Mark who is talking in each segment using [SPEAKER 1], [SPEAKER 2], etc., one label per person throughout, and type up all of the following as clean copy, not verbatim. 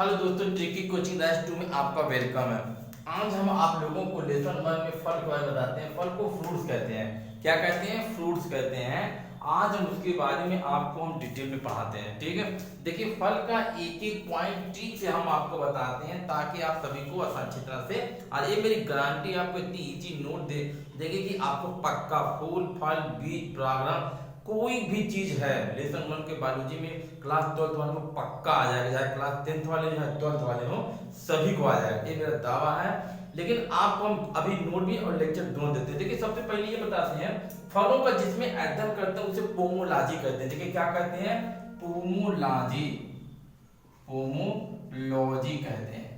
[SPEAKER 1] Hello दोस्तों, tricky coaching batch 2 में आपका वेलकम है। आज हम आप लोगों को लेसन 1 में फल के बारे में बताते हैं। फल को फ्रूट्स कहते हैं। क्या कहते हैं? फ्रूट्स कहते हैं। आज हम उसके बारे में आपको हम डिटेल में पढ़ाते हैं। ठीक है, देखिए फल का एक एक पॉइंट ठीक से हम आपको बताते हैं ताकि आप सभी को आसान अच्छी तरह से, और ये मेरी गारंटी आपको इतनी इजी नोट देगी कि आपको पक्का फूल फल बीज परागण कोई भी चीज है लेसन 1 के बायोलॉजी में क्लास 12th वाले को पक्का आ जाएगा, चाहे क्लास 10th वाले चाहे 12th वाले हो, सभी को आ जाएगा, ये मेरा दावा है। लेकिन आपको हम अभी नोट भी और लेक्चर दोनों देते हैं। देखिए सबसे पहले ये बताते हैं फलों का जिसमें अध्ययन करते हैं उसे पोमोलॉजी कहते हैं। देखिए क्या कहते हैं? पोमोलॉजी, पोमोलॉजी कहते हैं।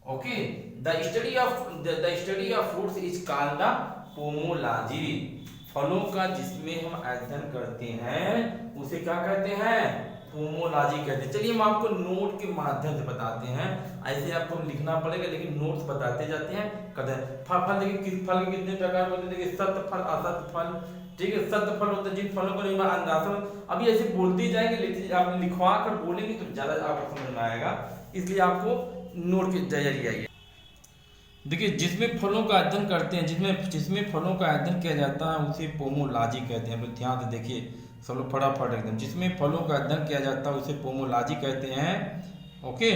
[SPEAKER 1] Okay, the study of fruits is called the pomology. फलों का जिसमें हम अध्ययन करते हैं उसे क्या कहते हैं? पोमोलॉजी कहते हैं। चलिए हम आपको नोट के माध्यम से बताते हैं। ऐसे आपको लिखना पड़ेगा लेकिन नोट्स बताते जाते हैं। कहते हैं फल देखिए किस फल के कितने प्रकार होते हैं। देखिए सत्य फल, असत्य फल। ठीक है, सत्य फल होते हैं जिन फलों को निर्माण अंदाज, अभी ऐसे बोलते जाएंगे, आप लिखवा कर बोलेंगे तो ज्यादा आपको समझ में आएगा, इसलिए आपको नोट की तैयारी आइए। देखिए जिसमें फलों का अध्ययन करते हैं, जिसमें फलों का अध्ययन किया जाता है उसे पोमोलॉजी कहते हैं। तो ध्यान से देखिए सब लोग फटाफट एकदम, जिसमें फलों का अध्ययन किया जाता है उसे पोमोलॉजी कहते हैं। ओके,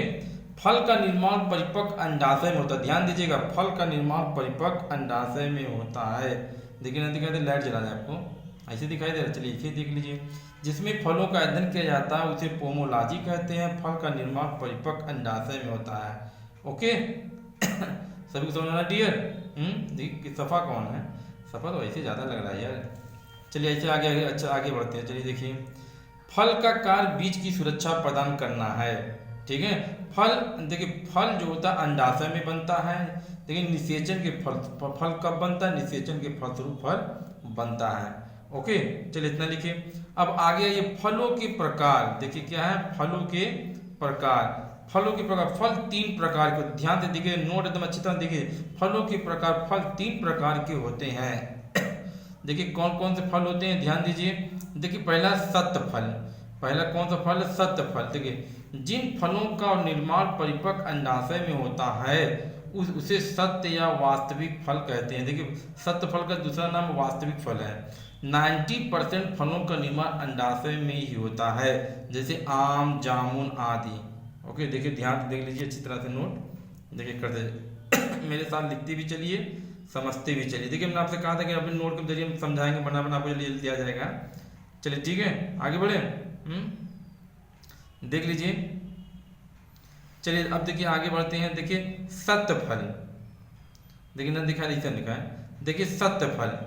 [SPEAKER 1] फल का निर्माण परिपक्व अंडाशय में होता है। ध्यान दीजिएगा, फल का निर्माण परिपक्व अंडाशय में होता है। देखिए ना दिखाई दे, लाइट जला दे आपको, ऐसे दिखाई दे रहा है। चलिए इसे देख लीजिए, जिसमें फलों का अध्ययन किया जाता है उसे पोमोलॉजी कहते हैं। फल का निर्माण परिपक्व अंडाशय में होता है। ओके सभी को समझ आना डियर? देखिए सफ़ा कौन है? सफ़ा तो ऐसे ज़्यादा लग रहा है यार। चलिए ऐसे आगे आगे अच्छा आगे बढ़ते हैं। चलिए देखिए, फल का कार्य बीज की सुरक्षा प्रदान करना है। ठीक है, फल देखिए फल जो होता है अंडाशय में बनता है। देखिए निषेचन के फल कब बनता है? निषेचन के फलस्वरूप फल बनता है। ओके, चलिए इतना लिखिए। अब आगे ये फलों के प्रकार, देखिए क्या है? फलों के प्रकार। फलों के प्रकार, फल 3 प्रकार के, ध्यान से देखिए नोट एकदम अच्छी तरह देखिए। फलों के प्रकार, फल 3 प्रकार के होते हैं। देखिए कौन कौन से फल होते हैं, ध्यान दीजिए। देखिए पहला सत्य फल। पहला कौन सा फल? सत्य फल। देखिए जिन फलों का निर्माण परिपक्व अंडाशय में होता है उसे सत्य या वास्तविक फल कहते हैं। देखिए सत्य फल का दूसरा नाम वास्तविक फल है। 90% फलों का निर्माण अंडाशय में ही होता है, जैसे आम, जामुन आदि। ओके, देखिए ध्यान से देख लीजिए अच्छी तरह से नोट देखिए करते मेरे साथ लिखते भी चलिए, समझते भी चलिए। देखिए मैंने आपसे कहा था कि अपने नोट के जरिए हम समझाएंगे, बना आपको जल्दी दिया जाएगा। चलिए ठीक है, आगे बढ़े। देख लीजिए। चलिए अब देखिए आगे बढ़ते हैं। देखिए सत्य फल, देखिए ना दिखा लिखा है। देखिए सत्य फल,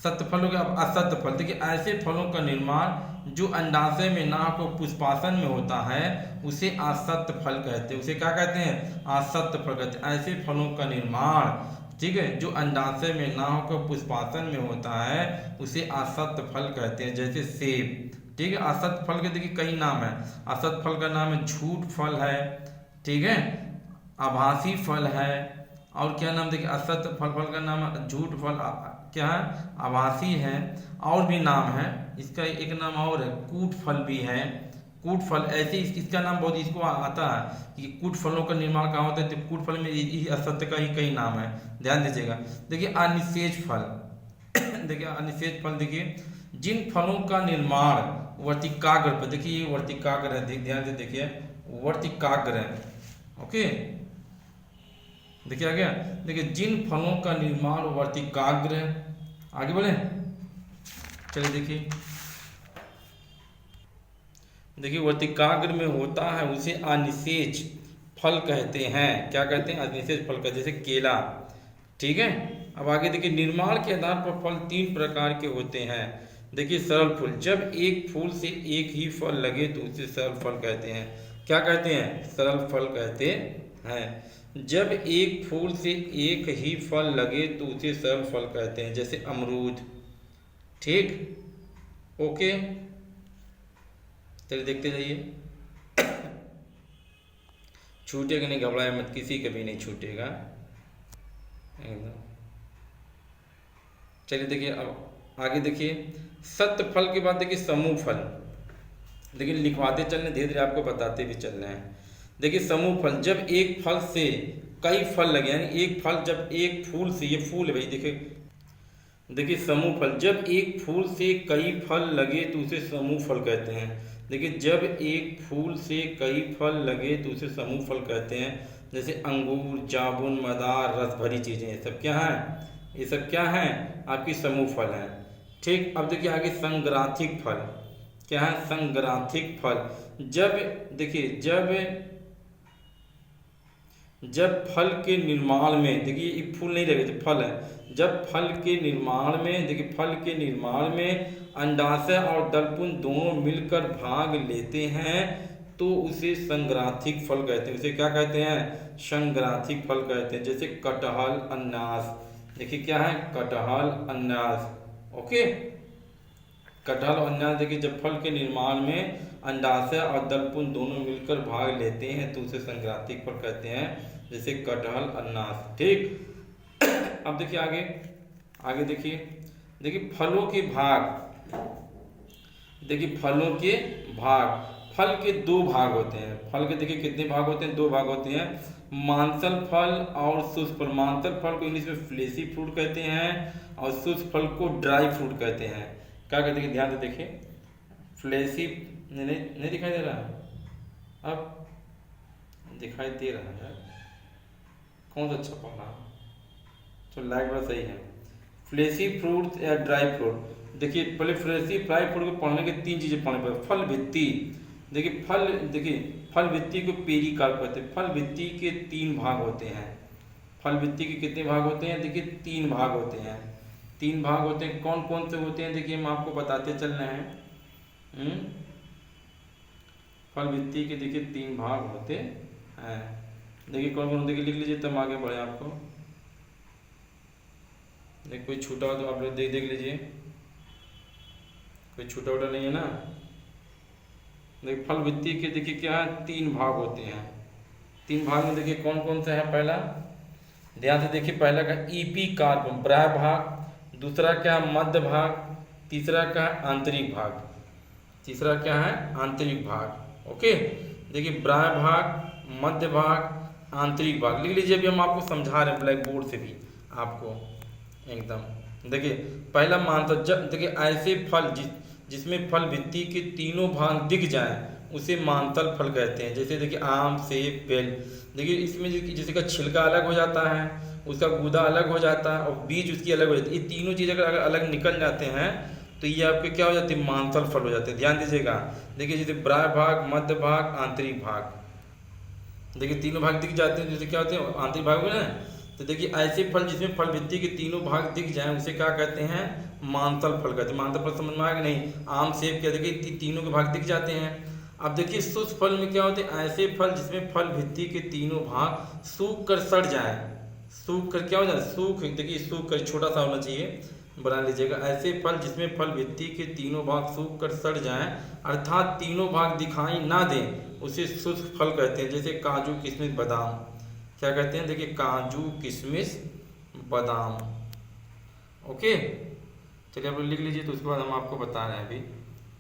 [SPEAKER 1] सत्य फल हो गया। अब असत्य फल, देखिए ऐसे फलों का निर्माण जो अंडाशय में ना हो पुष्पासन में होता है उसे असत्य फल कहते हैं। उसे क्या कहते हैं? असत्य फल कहते हैं। ऐसे फलों का निर्माण, ठीक है, जो अंडाशय में ना होकर पुष्पासन में होता है उसे असत्य फल कहते हैं, जैसे सेब। ठीक है, असत्य फल के देखिए कई नाम है। असत्य फल का नाम है झूठ फल है, ठीक है, आभासी फल है, और क्या नाम देखिए असत्य फल का नाम है झूठ फल, क्या है? आभासी है, और भी नाम है इसका, एक नाम और है कूट फल भी है। कूट फल ऐसे इसका नाम बहुत इसको आता है कि कूट फलों का निर्माण कहाँ होता है, तो कूट फल में असत्य का ही कई नाम है, ध्यान दीजिएगा। देखिए अनिषेच फल देखिए अनिषेच फल, देखिए जिन फलों का निर्माण वर्तिकाग्र पर, देखिए ये वर्तिकाग्र है, ध्यान से देखिए वर्तिकाग्र है। ओके, देखिए आ गया। देखिए जिन फलों का निर्माण वर्तिकाग्र है, आगे बढ़े। चलिए देखिए वर्तिकाग्र में होता है उसे अनिषेच फल कहते हैं। क्या कहते हैं? अनिषेच फल का, जैसे केला। ठीक है, अब आगे देखिए निर्माण के आधार पर फल 3 प्रकार के होते हैं। देखिए सरल फूल, जब एक फूल से एक ही फल लगे तो उसे सरल फल कहते हैं। क्या कहते हैं? सरल फल कहते हैं। जब एक फूल से एक ही फल लगे तो उसे सरल फल कहते हैं, जैसे अमरूद। ठीक, ओके, चलिए देखते जाइए। छूटेगा नहीं, घबराए मत, किसी का भी नहीं छूटेगा एकदम। चलिए देखिए अब आगे देखिए सत्य फल के बाद देखिए समूह फल। देखिए लिखवाते चल रहे, धीरे धीरे आपको बताते भी चल रहे हैं। देखिए समूह फल, जब एक फल से कई फल लगे, यानी एक फल जब एक फूल से, ये फूल है भाई, देखिए समूह फल, जब एक फूल से कई फल लगे तो उसे समूह फल कहते हैं। देखिए जब एक फूल से कई फल लगे तो उसे समूह फल कहते हैं। जैसे अंगूर, जामुन, मदार, रस भरी चीज़ें, ये सब क्या हैं? ये सब क्या हैं? आपकी समूह फल हैं। ठीक, अब देखिए आगे संग्राथिक फल। क्या है? संग्राथिक फल। जब देखिए जब फल के निर्माण में, देखिए ये फूल नहीं लगे तो फल है, जब फल के निर्माण में, देखिए फल के निर्माण में अंडाशय और दलपुंज दोनों मिलकर भाग लेते हैं तो उसे संग्राथिक फल कहते हैं। उसे क्या कहते हैं? संग्राथिक फल कहते हैं। जैसे कटहल, अनानास, देखिए क्या है? कटहल, अनानास। ओके, कटहल और अनानास, देखिए जब फल के निर्माण में अंडाशय और दलपुंज दोनों मिलकर भाग लेते हैं तो उसे संग्राथिक फल कहते हैं। जैसे कटहल, अनानास। ठीक, अब देखिए आगे देखिए फलों के भाग। देखिए फलों के भाग, फल के दो भाग होते हैं। फल के देखिए कितने भाग होते हैं? दो भाग होते हैं, मांसल फल और शुष्क फल। मांसल फल को इंग्लिश में फ्लेशी फ्रूट कहते हैं और शुष्क फल को ड्राई फ्रूट कहते हैं। क्या कहते हैं? ध्यान से देखिए, फ्लेशी नहीं दिखाई दे रहा? अब दिखाई दे रहा है, कौन सा अच्छा पढ़ रहा? तो लाइट बड़ा सही है। फ्लेशी फ्रूट या ड्राई फ्रूट। देखिए पहले फ्लेशी ड्राई फ्रूट को पढ़ने के तीन चीज़ें पढ़ने पड़े। फल भित्ति, देखिए फल भित्ति को पेरिकार्प कहते हैं। फल भित्ति के तीन भाग होते हैं। फल भित्ति के कितने भाग होते हैं? देखिए तीन भाग होते हैं। तीन भाग होते हैं, कौन कौन से होते हैं? देखिए हम आपको बताते चल रहे हैं। फल भित्ति के देखिए तीन भाग होते हैं। देखिए कौन कौन, देखिए लिख लीजिए तब आगे बढ़े। आपको देखिए कोई छूटा हो तो आप लोग देख लीजिए, कोई छूटा उटा नहीं है ना। देखिए फल भित्ति के देखिए क्या है? तीन भाग होते हैं। तीन भाग में देखिए कौन कौन सा है? पहला ध्यान से देखिए, पहला का ईपीकार्प, बाह्य भाग। दूसरा क्या है? मध्य भाग। तीसरा क्या है? आंतरिक भाग। तीसरा क्या है? आंतरिक भाग। ओके, देखिए बाह्य भाग, मध्य भाग, आंतरिक भाग। लिख लीजिए, अभी हम आपको समझा रहे हैं ब्लैक बोर्ड से भी आपको एकदम। देखिए पहला मांसल, जब देखिए ऐसे फल जिसमें फल भित्ति के तीनों भाग दिख जाएं उसे मांसल फल कहते हैं। जैसे देखिए आम, सेब, बेल। देखिए इसमें जैसे का छिलका अलग हो जाता है, उसका गूदा अलग हो जाता है और बीज उसकी अलग हो जाती है। ये तीनों चीज़ अगर अलग निकल जाते हैं तो ये आपके क्या हो जाते हैं? मांसल फल हो जाते हैं। ध्यान दीजिएगा, देखिए जैसे बाह्य भाग, मध्य भाग, आंतरिक भाग। देखिए तीनों भाग दिख जाते हैं, जैसे क्या होते हैं? आंतरिक भाग में ना। तो देखिए ऐसे फल जिसमें फल भित्ति के तीनों भाग दिख जाएं उसे क्या कहते हैं? मांसल फल कहते हैं। मांसल फल समझ में आया कि नहीं? आम, सेब क्या, देखिए तीनों के भाग दिख जाते हैं। अब देखिए शुष्क फल में क्या होते हैं? ऐसे फल जिसमें फल भित्ति के तीनों भाग सूख कर सड़ जाए। सूख कर क्या हो जाए? सूख, देखिए सूख कर छोटा सा होना चाहिए, बना लीजिएगा। ऐसे फल जिसमें फल भित्ति के तीनों भाग सूख कर सड़ जाएं, अर्थात तीनों भाग दिखाई ना दें, उसे शुष्क फल कहते हैं। जैसे काजू, किशमिश, बादाम। क्या कहते हैं? देखिए काजू, किशमिश, बादाम। ओके, चलिए आप लिख लीजिए, तो उसके बाद हम आपको बता रहे हैं अभी,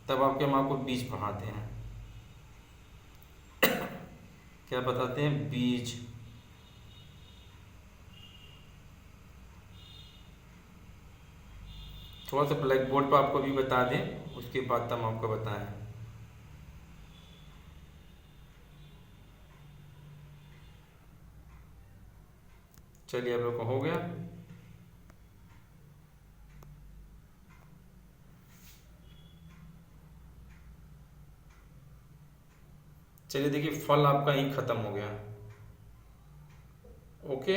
[SPEAKER 1] तब हम आपको बीज पढ़ाते हैं। क्या बताते हैं? बीज। थोड़ा सा ब्लैक बोर्ड पर आपको भी बता दें, उसके बाद हम आपको बताएं। चलिए आप लोग को हो गया। चलिए देखिए फल आपका यहीं खत्म हो गया। ओके,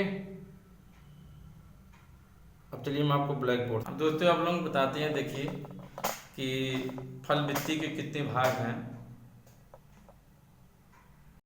[SPEAKER 1] अब चलिए हम आपको ब्लैक बोर्ड। अब दोस्तों आप लोग बताते हैं, देखिए कि फल भित्ति के कितने भाग हैं।